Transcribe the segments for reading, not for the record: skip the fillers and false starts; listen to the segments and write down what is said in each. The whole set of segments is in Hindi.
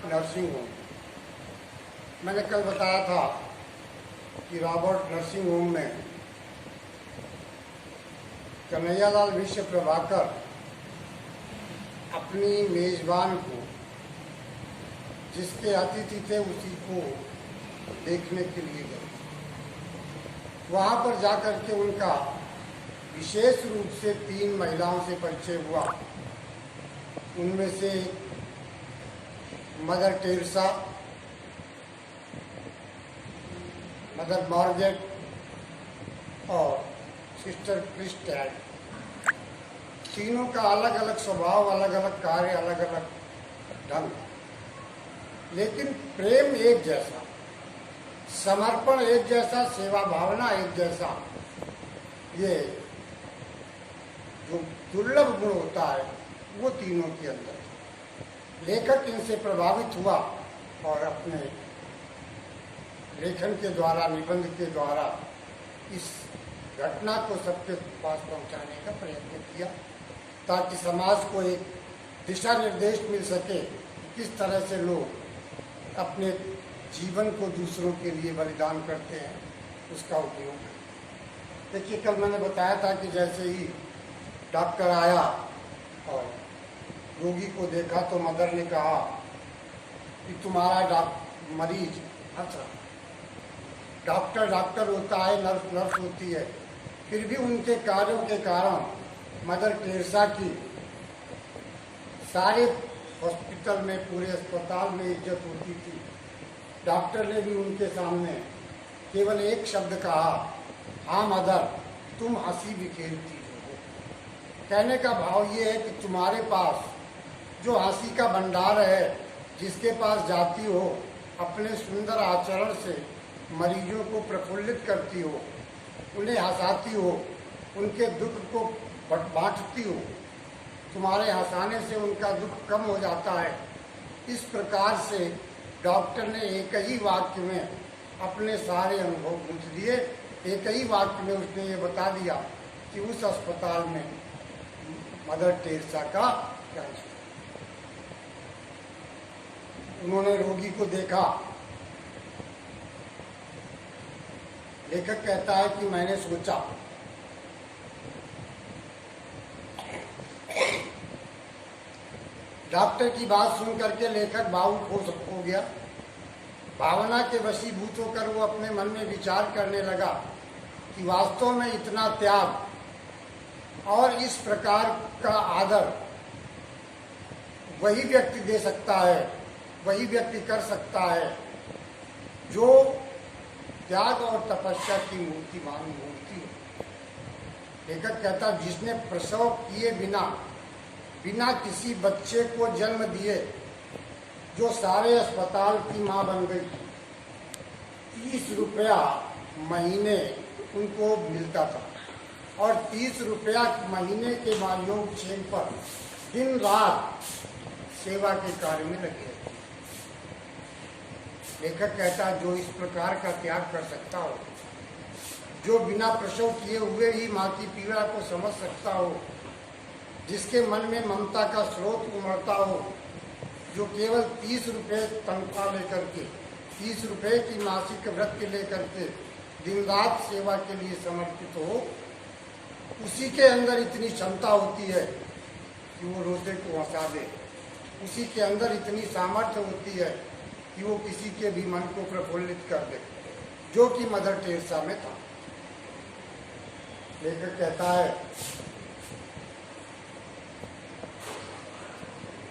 Nursing home. मैंने कल बताया था कि रॉबर्ट नर्सिंग होम में कन्हैयालाल विश्व प्रभाकर अपनी मेजबान को, जिसके अतिथि थे, उसी को देखने के लिए गए। वहाँ पर जाकर के उनका विशेष रूप से 3 महिलाओं से परिचय हुआ। उनमें से मदर टेरेसा, मदर मार्गरेट और सिस्टर क्रिस्टल। तीनों का अलग अलग स्वभाव, अलग अलग कार्य, अलग अलग ढंग, लेकिन प्रेम एक जैसा, समर्पण एक जैसा, सेवा भावना एक जैसा। ये जो दुर्लभ गुण होता है वो तीनों के अंदर। लेखक इनसे प्रभावित हुआ और अपने लेखन के द्वारा, निबंध के द्वारा इस घटना को सबके पास पहुंचाने का प्रयत्न किया, ताकि समाज को एक दिशा निर्देश मिल सके किस तरह से लोग अपने जीवन को दूसरों के लिए बलिदान करते हैं, उसका उपयोग करें। देखिए, कल मैंने बताया था कि जैसे ही डॉक्टर आया और रोगी को देखा तो मदर ने कहा कि तुम्हारा मरीज हंस रहा। डॉक्टर डॉक्टर होता है, नर्स नर्स होती है, फिर भी उनके कार्यों के कारण मदर टेरेसा की सारे हॉस्पिटल में, पूरे अस्पताल में इज्जत होती थी। डॉक्टर ने भी उनके सामने केवल एक शब्द कहा, हाँ मदर, तुम हंसी बिखेरती हो। कहने का भाव ये है कि तुम्हारे पास जो हंसी का भंडार है, जिसके पास जाती हो, अपने सुंदर आचरण से मरीजों को प्रफुल्लित करती हो, उन्हें हंसाती हो, उनके दुख को बांटती हो, तुम्हारे हंसाने से उनका दुख कम हो जाता है। इस प्रकार से डॉक्टर ने एक ही वाक्य में अपने सारे अनुभव पूछ दिए। एक ही वाक्य में उसने ये बता दिया कि उस अस्पताल में मदर टेरेसा का कैंसर। उन्होंने रोगी को देखा। लेखक कहता है कि मैंने सोचा, डॉक्टर की बात सुन करके लेखक भावुक हो गया। भावना के वशीभूत होकर वो अपने मन में विचार करने लगा कि वास्तव में इतना त्याग और इस प्रकार का आदर वही व्यक्ति दे सकता है, वही व्यक्ति कर सकता है जो त्याग और तपस्या की मूर्तिमान मूर्ति है। लेखक कहता, जिसने प्रसव किए बिना किसी बच्चे को जन्म दिए, जो सारे अस्पताल की मां बन गई, 30 रुपया महीने उनको मिलता था और 30 रुपया महीने के योगक्षेम पर दिन रात सेवा के कार्य में लगे। लेखक कहता, जो इस प्रकार का त्याग कर सकता हो, जो बिना प्रसव किए हुए ही माँ की पीड़ा को समझ सकता हो, जिसके मन में ममता का स्रोत उमड़ता हो, जो केवल 30 रुपये तनख्वाह लेकर के, 30 रुपये की मासिक वृत्ति लेकर के दिन रात सेवा के लिए समर्पित हो, उसी के अंदर इतनी क्षमता होती है कि वो रोते को हंसा दे। उसी के अंदर इतनी सामर्थ्य होती है कि वो किसी के भी मन को प्रफुल्लित कर दे, जो कि मदर टेरेसा में था। लेखक कहता है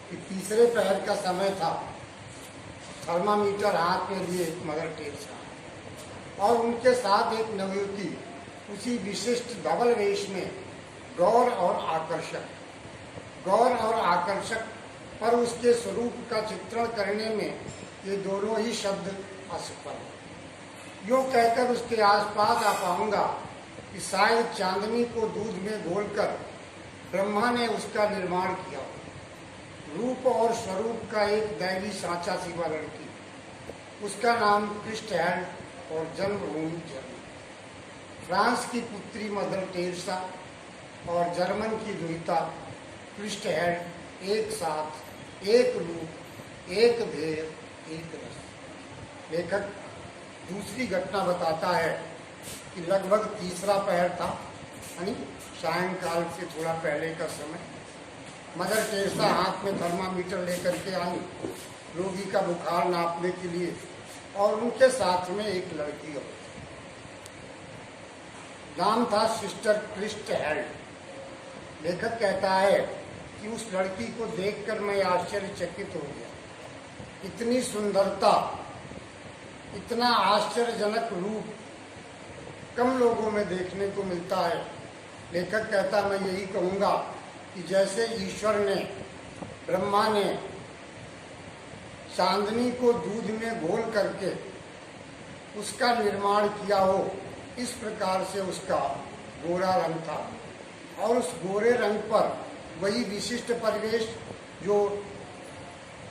कि तीसरे पहर का समय था। थर्मामीटर हाथ में लिए मदर टेरेसा और उनके साथ एक नवयुवती, उसी विशिष्ट धवल वेश में, गौर और आकर्षक पर उसके स्वरूप का चित्रण करने में ये दोनों ही शब्द असफल। यूँ कहकर उसके आसपास आ पाऊंगा कि शायद चांदनी को दूध में घोलकर ब्रह्मा ने उसका निर्माण किया। रूप और स्वरूप का एक दैवी सांचा सिवा लड़की, उसका नाम क्रिस्टल और जन्मभूमि जर्मनी। फ्रांस की पुत्री मदर टेरेसा और जर्मन की दुहिता क्रिस्टल एक साथ, एक रूप, एक ध्येय एक रस। लेखक दूसरी घटना बताता है कि लगभग तीसरा पहर था, यानी सायंकाल से थोड़ा पहले का समय। मदर टेरेसा हाथ में थर्मामीटर लेकर के आई रोगी का बुखार नापने के लिए, और उनके साथ में एक लड़की और। नाम था सिस्टर क्रिस्ट हेल्ड। लेखक कहता है कि उस लड़की को देखकर मैं आश्चर्यचकित हो गया। इतनी सुंदरता, इतना आश्चर्यजनक रूप कम लोगों में देखने को मिलता है। लेखक कहता मैं यही कहूँगा कि जैसे ईश्वर ने, ब्रह्मा ने चांदनी को दूध में घोल करके उसका निर्माण किया हो, इस प्रकार से उसका गोरा रंग था, और उस गोरे रंग पर वही विशिष्ट परिवेश जो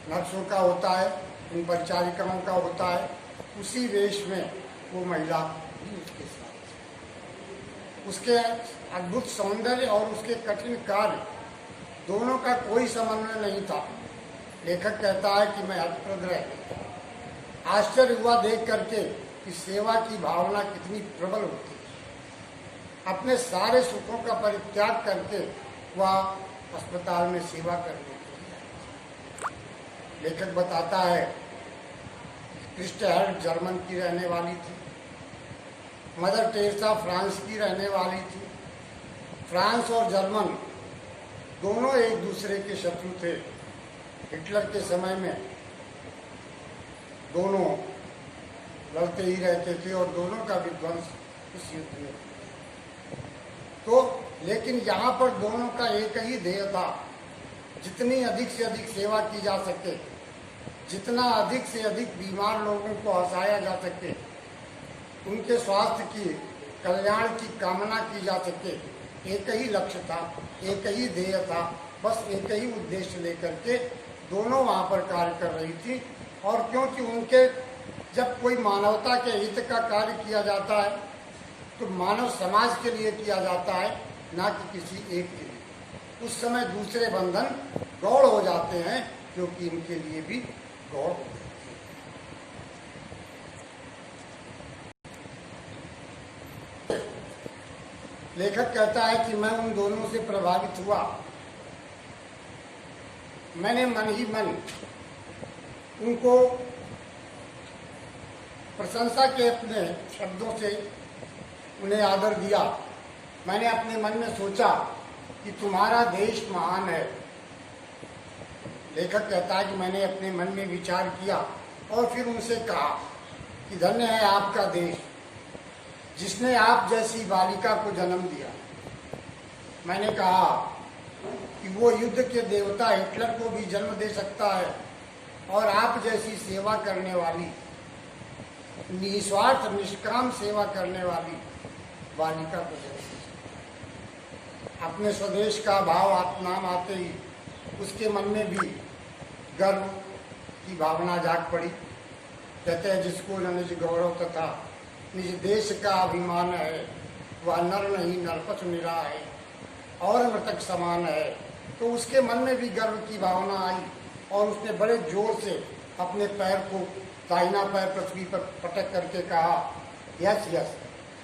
नर्सों का होता है, उन परिचारिकाओं का होता है, उसी वेश में वो महिला भी उसके साथ। उसके अद्भुत सौंदर्य और उसके कठिन कार्य दोनों का कोई समन्वय नहीं था। लेखक कहता है कि मैं अप्रद रह गया। आश्चर्य हुआ देख करके कि सेवा की भावना कितनी प्रबल होती है। अपने सारे सुखों का परित्याग करके वह अस्पताल में सेवा करने के लिए। लेखक बताता है क्रिस्ट हेल्ड जर्मन की रहने वाली थी, मदर टेरेसा फ्रांस की रहने वाली थी। फ्रांस और जर्मन दोनों एक दूसरे के शत्रु थे। हिटलर के समय में दोनों लड़ते ही रहते थे और दोनों का विध्वंस उस युद्ध में। तो लेकिन यहाँ पर दोनों का एक ही ध्येय था, जितनी अधिक से अधिक सेवा की जा सके, जितना अधिक से अधिक बीमार लोगों को हंसाया जा सके, उनके स्वास्थ्य की, कल्याण की कामना की जा सके। एक ही लक्ष्य था, एक ही ध्येय था, बस एक ही उद्देश्य लेकर के दोनों वहाँ पर कार्य कर रही थी। और क्योंकि उनके जब कोई मानवता के हित का कार्य किया जाता है तो मानव समाज के लिए किया जाता है, ना कि किसी एक के लिए। उस समय दूसरे बंधन गौड़ हो जाते हैं, क्योंकि इनके लिए भी गौड़ हो जाते हैं। लेखक कहता है कि मैं उन दोनों से प्रभावित हुआ। मैंने मन ही मन उनको प्रशंसा के अपने शब्दों से उन्हें आदर दिया। मैंने अपने मन में सोचा कि तुम्हारा देश महान है। लेखक कहता है कि मैंने अपने मन में विचार किया और फिर उनसे कहा कि धन्य है आपका देश, जिसने आप जैसी बालिका को जन्म दिया। मैंने कहा कि वो युद्ध के देवता हिटलर को भी जन्म दे सकता है, और आप जैसी सेवा करने वाली, निस्वार्थ निष्काम सेवा करने वाली बालिका को जन्म दे सकता है। अपने स्वदेश का भाव नाम आते ही उसके मन में भी गर्व की भावना जाग पड़ी। कहते हैं जिसको न निज गौरव तथा निज देश का अभिमान है, वह नर नहीं नरपथ निरा है और मृतक समान है। तो उसके मन में भी गर्व की भावना आई और उसने बड़े जोर से अपने पैर को, दाहिना पैर पृथ्वी पर पटक करके कहा यस यस,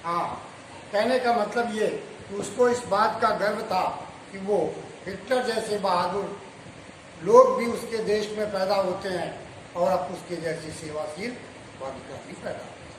हाँ। कहने का मतलब ये कि उसको इस बात का गर्व था कि वो हिटलर जैसे बहादुर लोग भी उसके देश में पैदा होते हैं और अब उसके जैसी सेवाशील बालिका भी पैदा होती है।